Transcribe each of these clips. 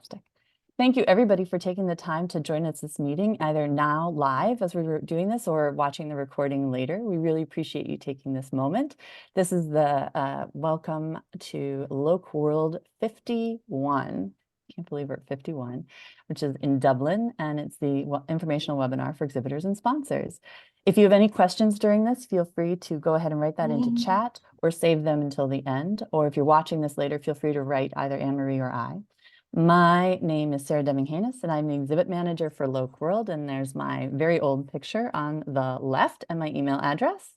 Fantastic. Thank you, everybody, for taking the time to join us this meeting, either now live as we were doing this or watching the recording later. We really appreciate you taking this moment. This is the welcome to LocWorld51. Can't believe we're at 51, which is in Dublin, and it's the informational webinar for exhibitors and sponsors. If you have any questions during this, feel free to go ahead and write that into chat or save them until the end. Or if you're watching this later, feel free to write either Anne-Marie or I. My name is Sarah Deming-Haynes, and I'm the exhibit manager for LocWorld, and there's my very old picture on the left and my email address.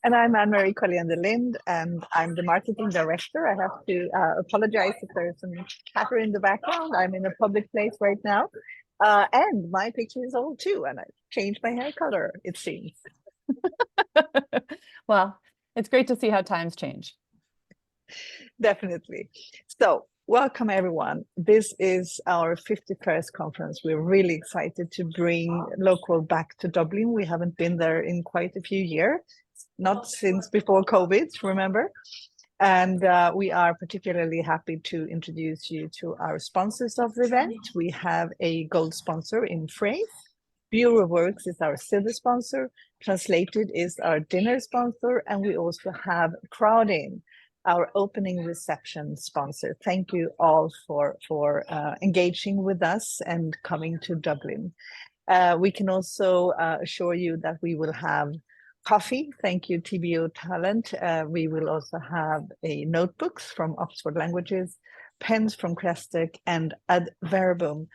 And I'm Anne-Marie Collier-Lind, and I'm the marketing director. I have to apologize if there's some chatter in the background. I'm in a public place right now. And my picture is old too, and I changed my hair color, it seems. Well, it's great to see how times change. Definitely. So, welcome everyone. This is our 51st conference. We're really excited to bring LocWorld back to Dublin. We haven't been there in quite a few years, not since before COVID, remember? And we are particularly happy to introduce you to our sponsors of the event. We have a gold sponsor in Phrase. Bureau Works is our silver sponsor. Translated is our dinner sponsor. And we also have Crowdin, our opening reception sponsor. Thank you all for engaging with us and coming to Dublin. We can also assure you that we will have coffee. Thank you, TBO Talent. We will also have notebooks from Oxford Languages, pens from Crestek, and Ad Verbum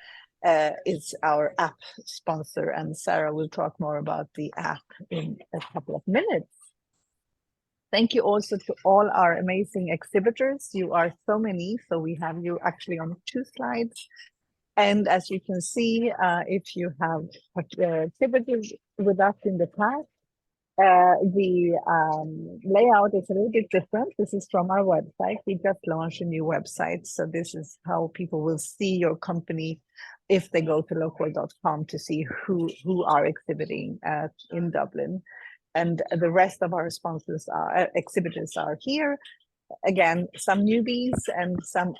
is our app sponsor. And Sarah will talk more about the app in a couple of minutes. Thank you also to all our amazing exhibitors. You are so many, so we have you actually on 2 slides. And as you can see, if you have exhibited with us in the past, the layout is a little bit different. This is from our website. We just launched a new website. So this is how people will see your company if they go to locworld.com to see who are exhibiting in Dublin. And the rest of our sponsors are exhibitors are here. Again, some newbies and some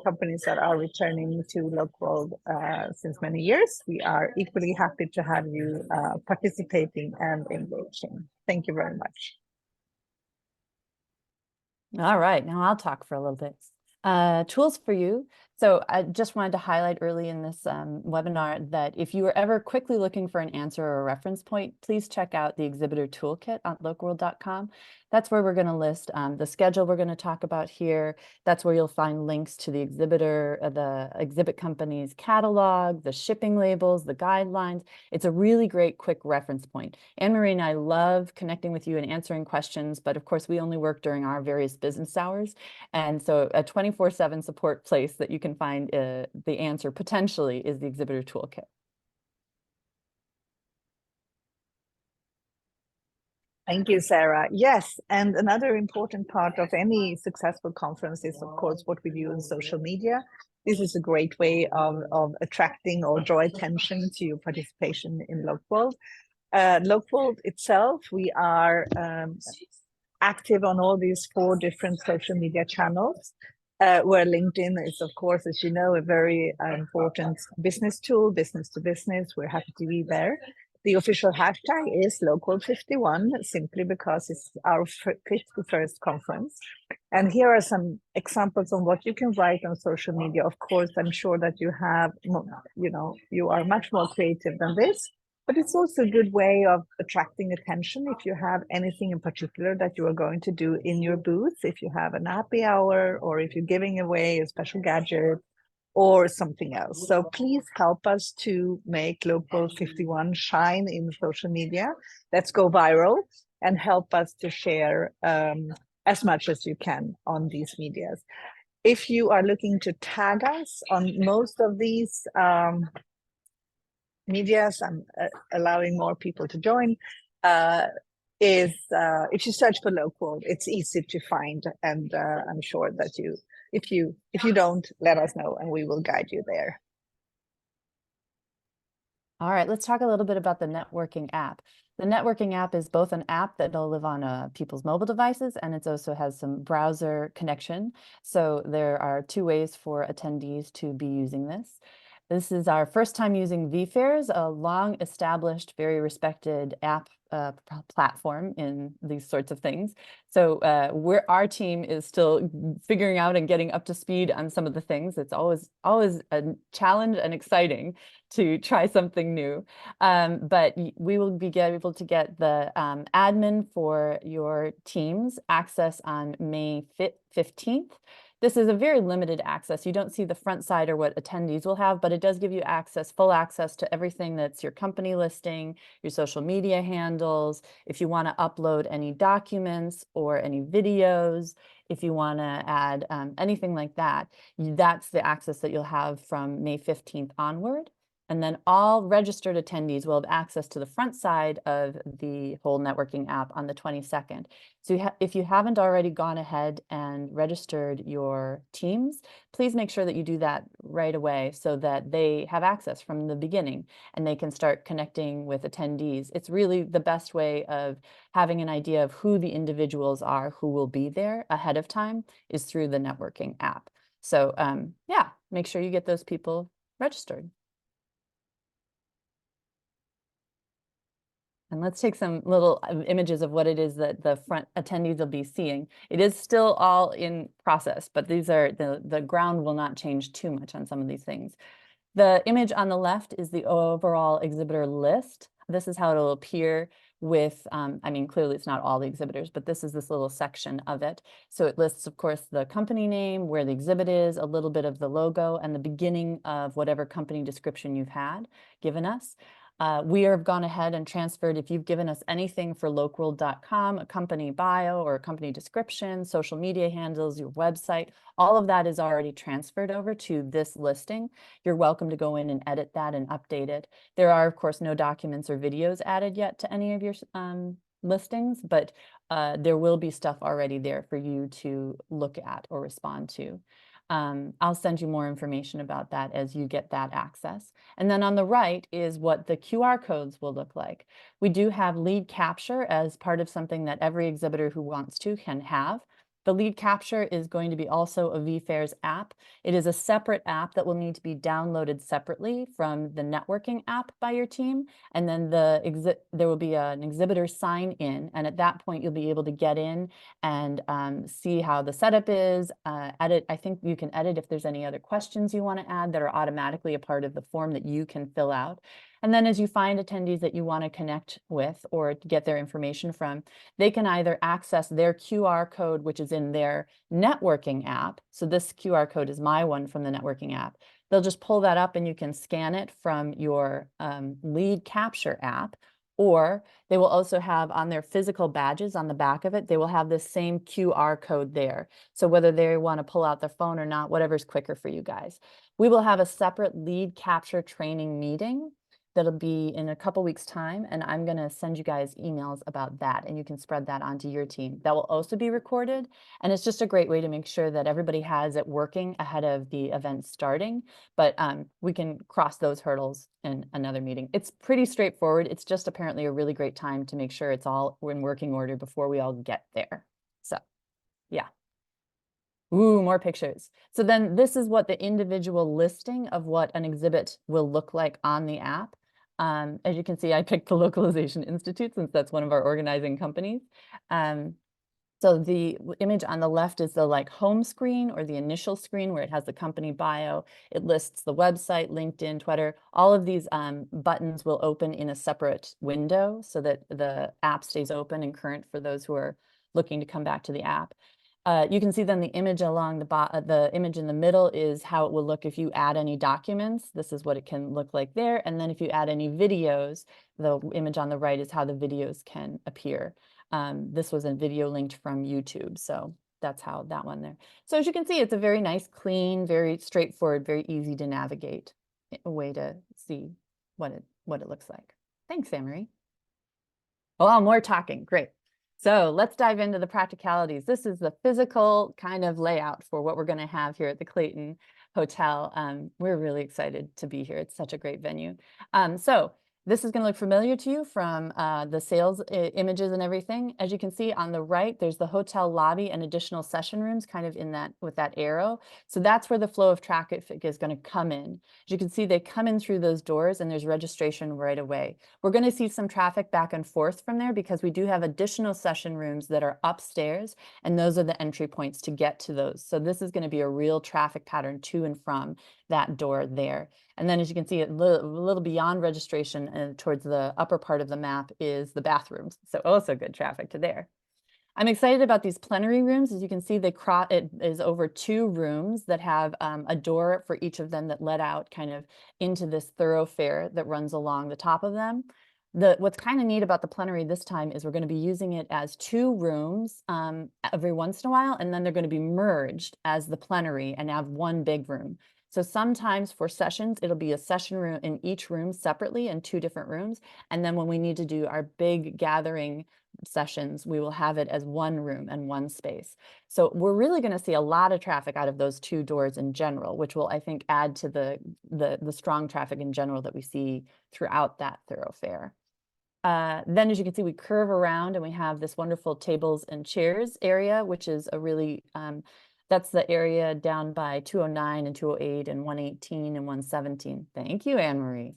companies that are returning to LocWorld since many years. We are equally happy to have you participating and engaging. Thank you very much. All right, now I'll talk for a little bit. Tools for you. So I just wanted to highlight early in this webinar that if you are ever quickly looking for an answer or a reference point, please check out the Exhibitor Toolkit on locworld.com. That's where we're going to list the schedule we're going to talk about here. That's where you'll find links to the exhibitor, the exhibit company's catalog, the shipping labels, the guidelines. It's a really great quick reference point. Anne-Marie and I love connecting with you and answering questions, but of course we only work during our various business hours. And so a 24/7 support place that you can find the answer potentially is the Exhibitor Toolkit. Thank you, Sarah. Yes, and another important part of any successful conference is, of course, what we do in social media. This is a great way of attracting or draw attention to your participation in LocWorld. LocWorld itself, we are active on all these 4 different social media channels, where LinkedIn is, of course, as you know, a very important business tool, business to business. We're happy to be there. The official hashtag is LocWorld51, simply because it's our 51st conference. And here are some examples on what you can write on social media. Of course, I'm sure that you have, you are much more creative than this, but it's also a good way of attracting attention. If you have anything in particular that you are going to do in your booth, if you have an happy hour, or if you're giving away a special gadget, or something else. So please help us to make LocWorld51 shine in social media. Let's go viral and help us to share as much as you can on these medias. If you are looking to tag us on most of these medias, I'm allowing more people to join, if you search for LocWorld, it's easy to find, and I'm sure that if you don't, let us know and we will guide you there. All right, let's talk a little bit about the networking app. The networking app is both an app that'll live on people's mobile devices, and it also has some browser connection. So there are two ways for attendees to be using this. This is our first time using vFairs, a long established, very respected app platform in these sorts of things. So our team is still figuring out and getting up to speed on some of the things. It's always a challenge and exciting to try something new. But we will be able to get the admin for your teams access on May 15th. This is a very limited access. You don't see the front side or what attendees will have, but it does give you access, full access to everything that's your company listing, your social media handles, if you want to upload any documents or any videos, if you want to add anything like that, that's the access that you'll have from May 15th onward. And then all registered attendees will have access to the front side of the whole networking app on the 22nd. So if you haven't already gone ahead and registered your teams, please make sure that you do that right away so that they have access from the beginning and they can start connecting with attendees. It's really the best way of having an idea of who the individuals are who will be there ahead of time is through the networking app. So yeah, make sure you get those people registered. And let's take some little images of what it is that the front attendees will be seeing. It is still all in process, but these are the ground will not change too much on some of these things. The image on the left is the overall exhibitor list. This is how it'll appear with, I mean, clearly it's not all the exhibitors, but this is this little section of it. So it lists, of course, the company name, where the exhibit is, a little bit of the logo, and the beginning of whatever company description you've had given us. We have gone ahead and transferred, if you've given us anything for LocWorld.com, a company bio or a company description, social media handles, your website, all of that is already transferred over to this listing. You're welcome to go in and edit that and update it. There are, of course, no documents or videos added yet to any of your listings, but there will be stuff already there for you to look at or respond to. I'll send you more information about that as you get that access. And then on the right is what the QR codes will look like. We do have lead capture as part of something that every exhibitor who wants to can have. The lead capture is going to be also a vFairs app. It is a separate app that will need to be downloaded separately from the networking app by your team. And then there will be an exhibitor sign in. And at that point, you'll be able to get in and see how the setup is, edit. I think you can edit if there's any other questions you want to add that are automatically a part of the form that you can fill out. And then as you find attendees that you want to connect with or get their information from, they can either access their QR code, which is in their networking app. So this QR code is my one from the networking app. They'll just pull that up and you can scan it from your lead capture app. Or they will also have on their physical badges on the back of it, they will have this same QR code there. So whether they want to pull out their phone or not, whatever's quicker for you guys. We will have a separate lead capture training meeting that'll be in a couple weeks' time, and I'm going to send you guys emails about that, and you can spread that onto your team. That will also be recorded, and it's just a great way to make sure that everybody has it working ahead of the event starting, but we can cross those hurdles in another meeting. It's pretty straightforward. It's just apparently a really great time to make sure it's all in working order before we all get there. So, yeah. Ooh, more pictures. So then this is what the individual listing of what an exhibit will look like on the app. As you can see, I picked the Localization Institute since that's one of our organizing companies. So the image on the left is the home screen or the initial screen where it has the company bio. It lists the website, LinkedIn, Twitter. All of these buttons will open in a separate window so that the app stays open and current for those who are looking to come back to the app. You can see then the image along the image in the middle is how it will look if you add any documents. This is what it can look like there. And then if you add any videos, the image on the right is how the videos can appear. This was a video linked from YouTube. So that's how that one there. So as you can see, it's a very nice, clean, very straightforward, very easy to navigate way to see what it looks like. Thanks, Anne-Marie. Oh, more talking. Great. So let's dive into the practicalities. This is the physical kind of layout for what we're going to have here at the Clayton Hotel. We're really excited to be here. It's such a great venue. So This is going to look familiar to you from the sales images and everything. As you can see on the right, there's the hotel lobby and additional session rooms kind of in that with that arrow. So that's where the flow of traffic is going to come in. As you can see, they come in through those doors and there's registration right away. We're going to see some traffic back and forth from there because we do have additional session rooms that are upstairs, and those are the entry points to get to those. So this is going to be a real traffic pattern to and from that door there. And then as you can see, a little beyond registration and towards the upper part of the map is the bathrooms. So also good traffic to there. I'm excited about these plenary rooms. As you can see, it is over 2 rooms that have a door for each of them that let out kind of into this thoroughfare that runs along the top of them. What's kind of neat about the plenary this time is we're going to be using it as 2 rooms every once in a while, and then they're going to be merged as the plenary and have one big room. So sometimes for sessions, it'll be a session room in each room separately in 2 different rooms. And then when we need to do our big gathering sessions, we will have it as one room and one space. So we're really going to see a lot of traffic out of those 2 doors in general, which will, I think, add to the strong traffic in general that we see throughout that thoroughfare. Then as you can see, we curve around and we have this wonderful tables and chairs area, which is a really, that's the area down by 209 and 208 and 118 and 117. Thank you, Anne Marie.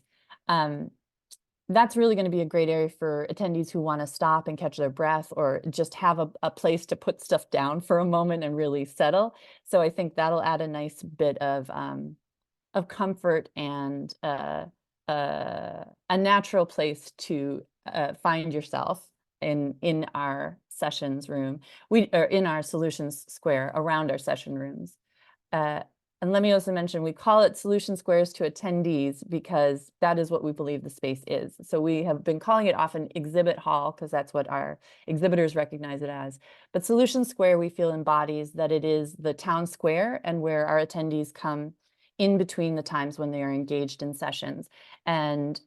That's really going to be a great area for attendees who want to stop and catch their breath or just have a place to put stuff down for a moment and really settle. So I think that'll add a nice bit of comfort and a natural place to find yourself in our sessions room, or in our solutions square around our session rooms. And let me also mention, we call it solution squares to attendees because that is what we believe the space is. So we have been calling it often exhibit hall because that's what our exhibitors recognize it as. But solution square we feel embodies that it is the town square and where our attendees come in between the times when they are engaged in sessions. And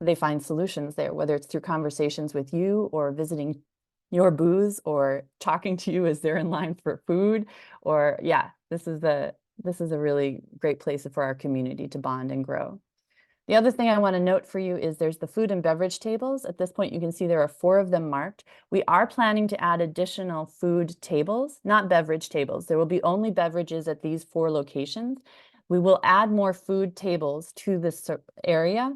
they find solutions there, whether it's through conversations with you or visiting your booths or talking to you as they're in line for food. Or yeah, this is a really great place for our community to bond and grow. The other thing I want to note for you is there's the food and beverage tables. At this point, you can see there are 4 of them marked. We are planning to add additional food tables, not beverage tables. There will be only beverages at these 4 locations. We will add more food tables to this area,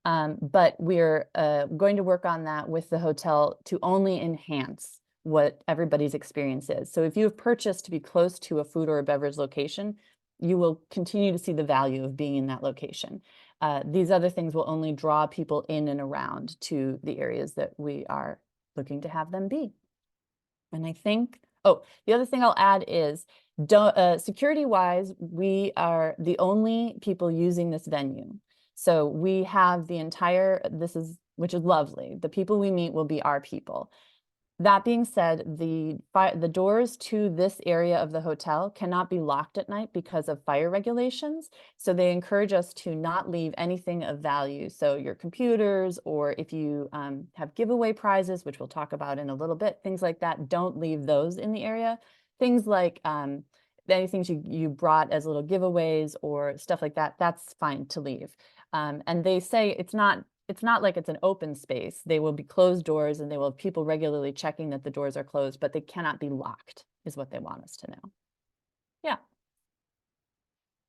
but we're going to work on that with the hotel to only enhance what everybody's experience is. So if you have purchased to be close to a food or a beverage location, you will continue to see the value of being in that location. These other things will only draw people in and around to the areas that we are looking to have them be. And I think, oh, the other thing I'll add is security-wise, we are the only people using this venue. So we have the entire, which is lovely. The people we meet will be our people. That being said, the doors to this area of the hotel cannot be locked at night because of fire regulations. So they encourage us to not leave anything of value. So your computers, or if you have giveaway prizes, which we'll talk about in a little bit, things like that, don't leave those in the area. Things like anything you brought as little giveaways or stuff like that, that's fine to leave. And they say it's not like it's an open space. They will be closed doors and they will have people regularly checking that the doors are closed, but they cannot be locked is what they want us to know. Yeah.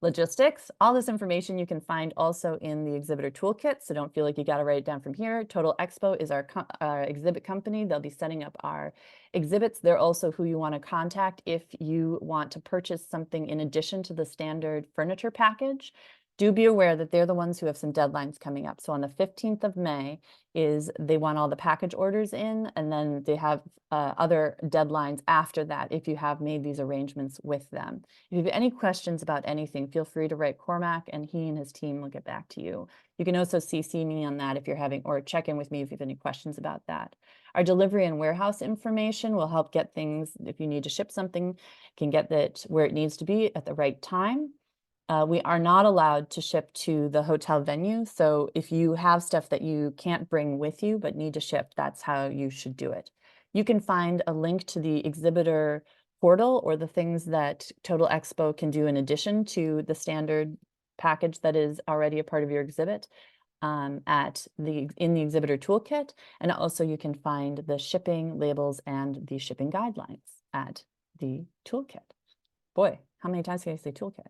Logistics, all this information you can find also in the exhibitor toolkit. So don't feel like you got to write it down from here. Total Expo is our exhibit company. They'll be setting up our exhibits. They're also who you want to contact if you want to purchase something in addition to the standard furniture package. Do be aware that they're the ones who have some deadlines coming up. So on the 15th of May they want all the package orders in, and then they have other deadlines after that if you have made these arrangements with them. If you have any questions about anything, feel free to write Cormac and he and his team will get back to you. You can also CC me on that if you're having, or check in with me if you have any questions about that. Our delivery and warehouse information will help get things, if you need to ship something, can get that where it needs to be at the right time. We are not allowed to ship to the hotel venue. So if you have stuff that you can't bring with you but need to ship, that's how you should do it. You can find a link to the exhibitor portal or the things that Total Expo can do in addition to the standard package that is already a part of your exhibit in the exhibitor toolkit. And also you can find the shipping labels and the shipping guidelines at the toolkit. Boy, how many times can I say toolkit?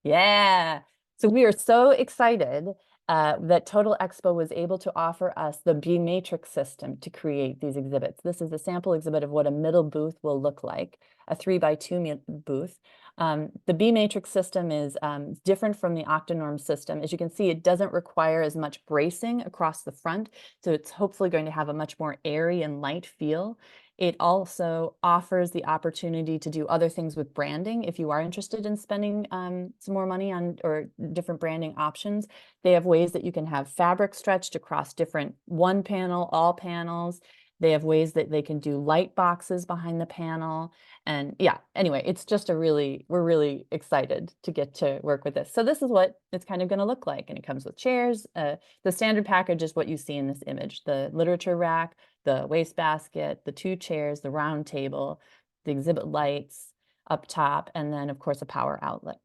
Yeah. So we are so excited that Total Expo was able to offer us the B matrix system to create these exhibits. This is a sample exhibit of what a middle booth will look like, a 3x2 booth. The B matrix system is different from the Octanorm system. As you can see, it doesn't require as much bracing across the front, so it's hopefully going to have a much more airy and light feel. It also offers the opportunity to do other things with branding. If you are interested in spending some more money on or different branding options, they have ways that you can have fabric stretched across different one panel, all panels. They have ways that they can do light boxes behind the panel. And yeah, anyway, it's just we're really excited to get to work with this. So this is what it's kind of going to look like. And it comes with chairs. The standard package is what you see in this image: the literature rack, the wastebasket, the 2 chairs, the round table, the exhibit lights up top, and then of course a power outlet.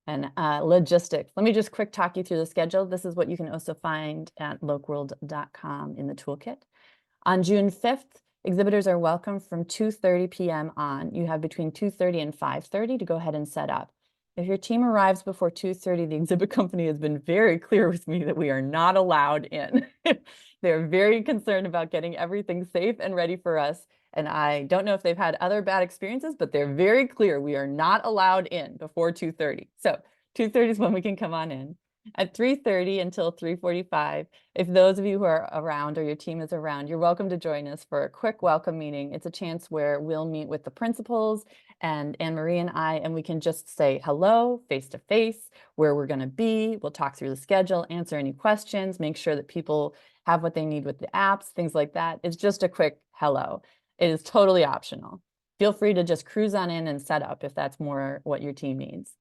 And logistics. Let me just quick talk you through the schedule. This is what you can also find at LocWorld.com in the toolkit. On June 5th, exhibitors are welcome from 2:30 p.m. on. You have between 2:30 and 5:30 to go ahead and set up. If your team arrives before 2:30, the exhibit company has been very clear with me that we are not allowed in. They're very concerned about getting everything safe and ready for us. And I don't know if they've had other bad experiences, but they're very clear we are not allowed in before 2:30. So 2:30 is when we can come on in. At 3:30 until 3:45, if those of you who are around or your team is around, you're welcome to join us for a quick welcome meeting. It's a chance where we'll meet with the principals and Anne-Marie and I, and we can just say hello face to face, where we're going to be. We'll talk through the schedule, answer any questions, make sure that people have what they need with the apps, things like that. It's just a quick hello. It is totally optional. Feel free to just cruise on in and set up if that's more what your team needs.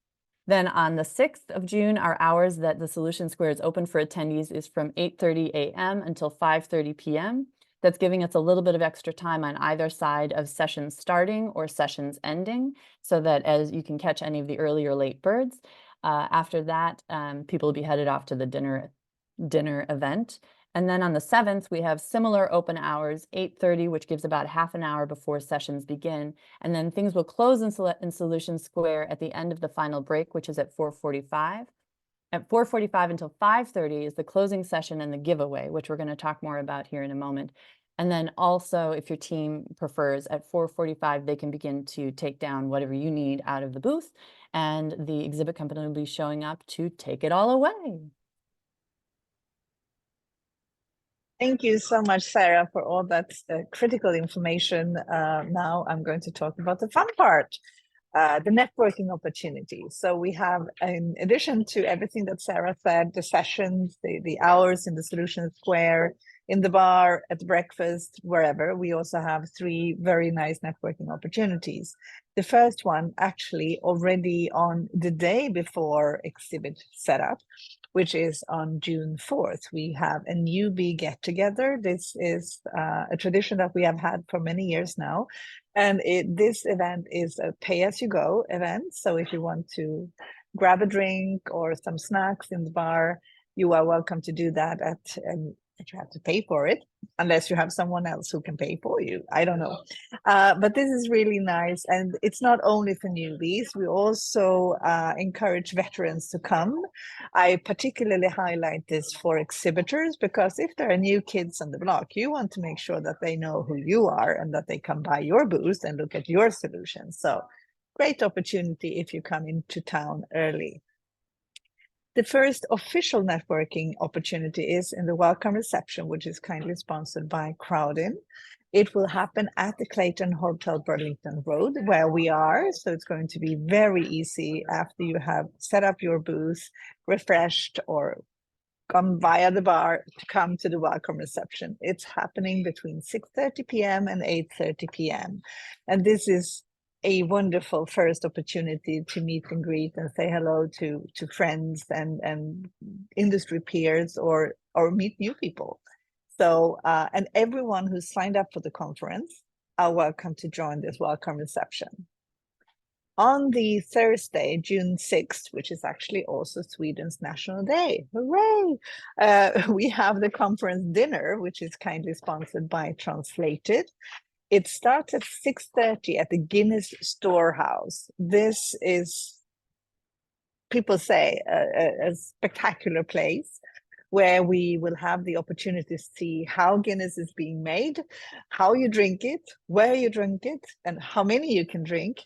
Then on the 6th of June, our hours that the Solution Square is open for attendees is from 8:30 a.m. until 5:30 p.m. That's giving us a little bit of extra time on either side of sessions starting or sessions ending, so that as you can catch any of the early or late birds. After that, people will be headed off to the dinner event. And then on the 7th, we have similar open hours, 8:30, which gives about half an hour before sessions begin. And then things will close in Solution Square at the end of the final break, which is at 4:45. At 4:45 until 5:30 is the closing session and the giveaway, which we're going to talk more about here in a moment. And then also, if your team prefers, at 4:45, they can begin to take down whatever you need out of the booth, and the exhibit company will be showing up to take it all away. Thank you so much, Sarah, for all that critical information. Now I'm going to talk about the fun part, the networking opportunities. So we have, in addition to everything that Sarah said, the sessions, the hours in the Solution Square, in the bar, at the breakfast, wherever, we also have 3 very nice networking opportunities. The first one actually already on the day before exhibit setup, which is on June 4th. We have a newbie get together. This is a tradition that we have had for many years now. And this event is a pay-as-you-go event. So if you want to grab a drink or some snacks in the bar, you are welcome to do that you have to pay for it, unless you have someone else who can pay for you. I don't know. But this is really nice. And it's not only for newbies. We also encourage veterans to come. I particularly highlight this for exhibitors, because if there are new kids on the block, you want to make sure that they know who you are and that they come by your booth and look at your solutions. So great opportunity if you come into town early. The first official networking opportunity is in the welcome reception, which is kindly sponsored by Crowdin. It will happen at the Clayton Hotel Burlington Road, where we are. So it's going to be very easy after you have set up your booth, refreshed, or come via the bar to come to the welcome reception. It's happening between 6:30 p.m. and 8:30 p.m. And this is a wonderful first opportunity to meet and greet and say hello to friends and industry peers, or meet new people. So, and everyone who's signed up for the conference are welcome to join this welcome reception. on the Thursday, June 6th, which is actually also Sweden's National Day. Hooray! We have the conference dinner, which is kindly sponsored by Translated. It starts at 6:30 at the Guinness Storehouse. This is, people say, a spectacular place where we will have the opportunity to see how Guinness is being made, how you drink it, where you drink it, and how many you can drink.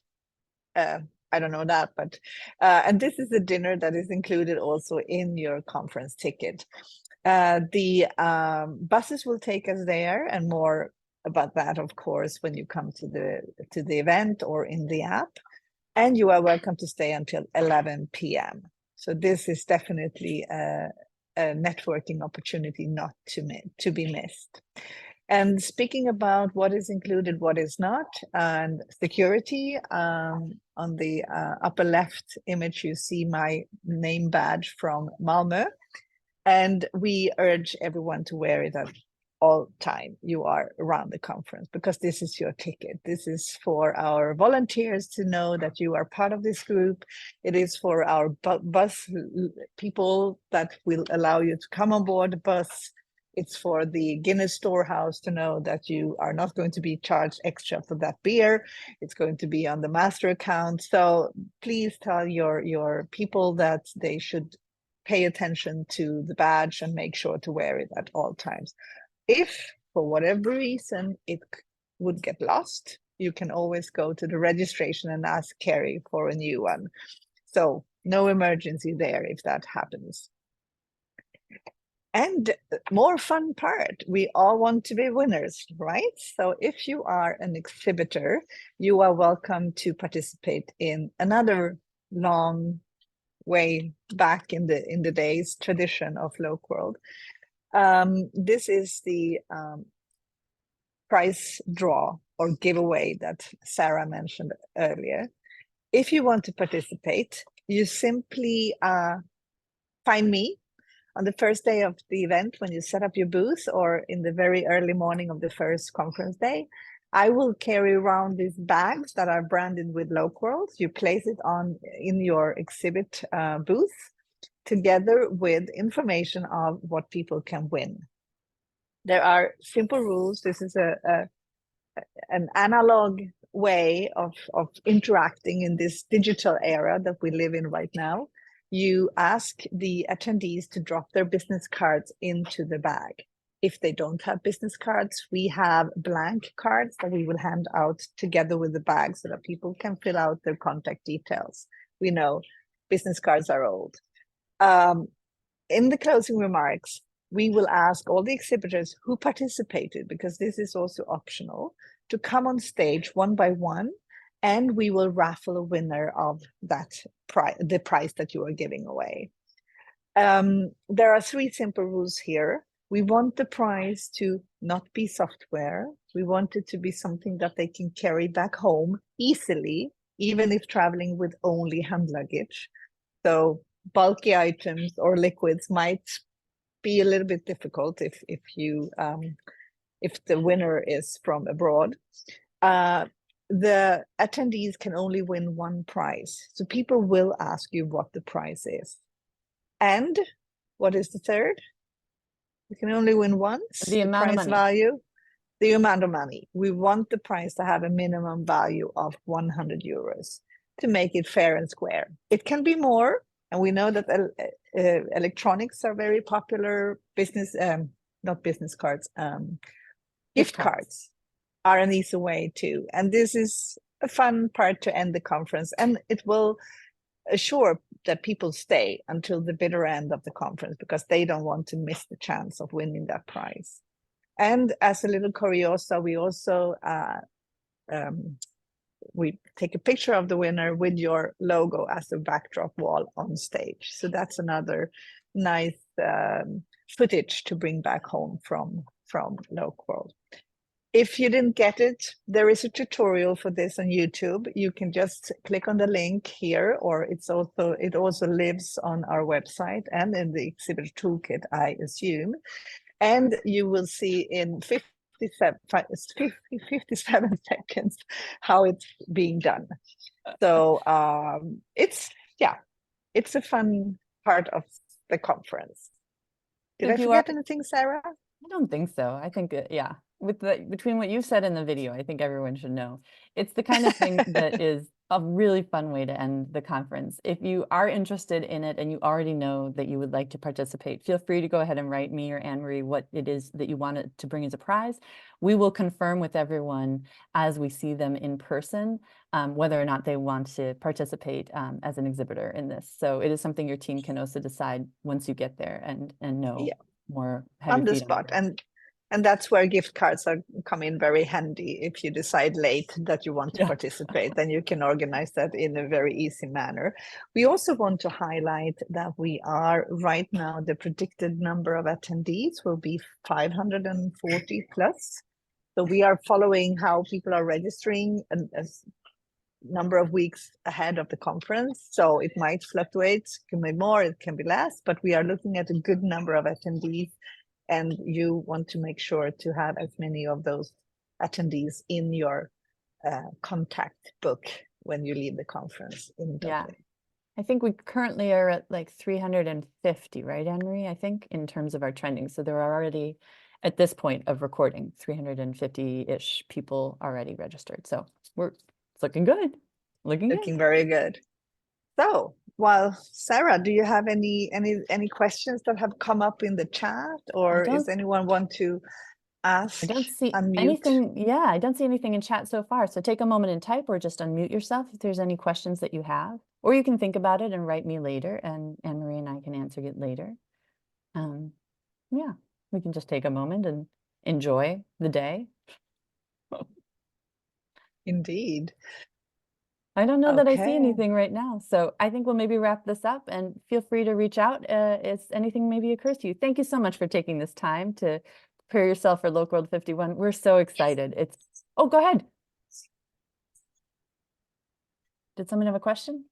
I don't know that, but and this is a dinner that is included also in your conference ticket. The buses will take us there, and more about that, of course, when you come to the event or in the app. And you are welcome to stay until 11 p.m. So this is definitely a networking opportunity not to be missed. And speaking about what is included, what is not, and security, on the upper left image, you see my name badge from Malmö. And we urge everyone to wear it at all time you are around the conference, because this is your ticket. This is for our volunteers to know that you are part of this group. It is for our bus people that will allow you to come on board the bus. It's for the Guinness Storehouse to know that you are not going to be charged extra for that beer. It's going to be on the master account. So please tell your people that they should pay attention to the badge and make sure to wear it at all times. If for whatever reason it would get lost, you can always go to the registration and ask Kerry for a new one. So no emergency there if that happens. And more fun part, we all want to be winners, right? So if you are an exhibitor, you are welcome to participate in another long way back in the days tradition of LocWorld. This is the prize draw or giveaway that Sarah mentioned earlier. If you want to participate, you simply find me on the first day of the event when you set up your booth, or in the very early morning of the first conference day. I will carry around these bags that are branded with LocWorld. You place it in your exhibit booth, together with information of what people can win. There are simple rules. This is an analog way of interacting in this digital era that we live in right now. You ask the attendees to drop their business cards into the bag. If they don't have business cards, we have blank cards that we will hand out together with the bag so that people can fill out their contact details. We know business cards are old. In the closing remarks, we will ask all the exhibitors who participated, because this is also optional, to come on stage one by one, and we will raffle a winner of that the prize that you are giving away. There are 3 simple rules here. We want the prize to not be software. We want it to be something that they can carry back home easily, even if traveling with only hand luggage. So bulky items or liquids might be a little bit difficult if the winner is from abroad. The attendees can only win one prize. So people will ask you what the prize is. And what is the third? You can only win once. The amount of money. Value, the amount of money. We want the prize to have a minimum value of 100 euros to make it fair and square. It can be more, and we know that electronics are very popular. Not business cards, gift cards are an easy way too. And this is a fun part to end the conference, and it will assure that people stay until the bitter end of the conference, because they don't want to miss the chance of winning that prize. And as a little curiosa, we also we take a picture of the winner with your logo as a backdrop wall on stage. So that's another nice footage to bring back home from LocWorld. If you didn't get it, there is a tutorial for this on YouTube. You can just click on the link here, or it also lives on our website and in the exhibitor toolkit, I assume. And you will see in 57 seconds how it's being done. So it's a fun part of the conference. Did I forget anything, Sarah? I don't think so. I think, yeah, between what you've said in the video, I think everyone should know. It's the kind of thing that is a really fun way to end the conference. If you are interested in it and you already know that you would like to participate, feel free to go ahead and write me or Anne-Marie what it is that you want to bring as a prize. We will confirm with everyone as we see them in person whether or not they want to participate as an exhibitor in this. So it is something your team can also decide once you get there and know more, have on the spot. And that's where gift cards come in very handy. If you decide late that you want to participate, then you can organize that in a very easy manner. We also want to highlight that we are right now, the predicted number of attendees will be 540 plus. So we are following how people are registering a number of weeks ahead of the conference. So it might fluctuate, it can be more, it can be less, but we are looking at a good number of attendees. And you want to make sure to have as many of those attendees in your contact book when you leave the conference in Dublin. I think we currently are at like 350, right, Anne-Marie? I think in terms of our trending. So there are already, at this point of recording, 350-ish people already registered. So it's looking good. Looking very good. So, well, Sarah, do you have any questions that have come up in the chat, or does anyone want to ask? I don't see unmute? anything. Yeah, I don't see anything in chat so far. So take a moment and type, or just unmute yourself if there's any questions that you have, or you can think about it and write me later, and Anne-Marie and I can answer it later. Yeah, we can just take a moment and enjoy the day. Indeed. I don't know that I see anything right now. So I think we'll maybe wrap this up, and feel free to reach out if anything maybe occurs to you. Thank you so much for taking this time to prepare yourself for LocWorld51. We're so excited. Oh, go ahead. Did someone have a question?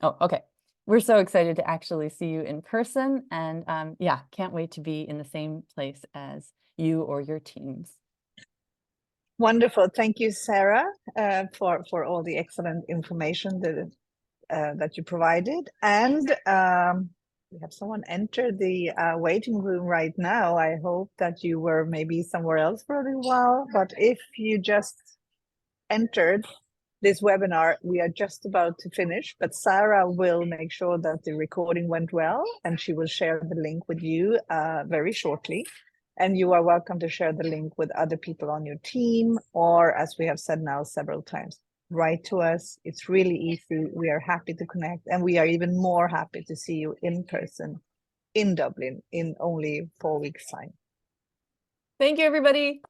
Oh, okay. We're so excited to actually see you in person, and yeah, can't wait to be in the same place as you or your teams. Wonderful. Thank you, Sarah, for all the excellent information that you provided. And we have someone enter the waiting room right now. I hope that you were maybe somewhere else for a little while, but if you just entered this webinar, we are just about to finish, but Sarah will make sure that the recording went well, and she will share the link with you very shortly. And you are welcome to share the link with other people on your team, or as we have said now several times, write to us. It's really easy. We are happy to connect, and we are even more happy to see you in person in Dublin in only 4 weeks' time. Thank you, everybody.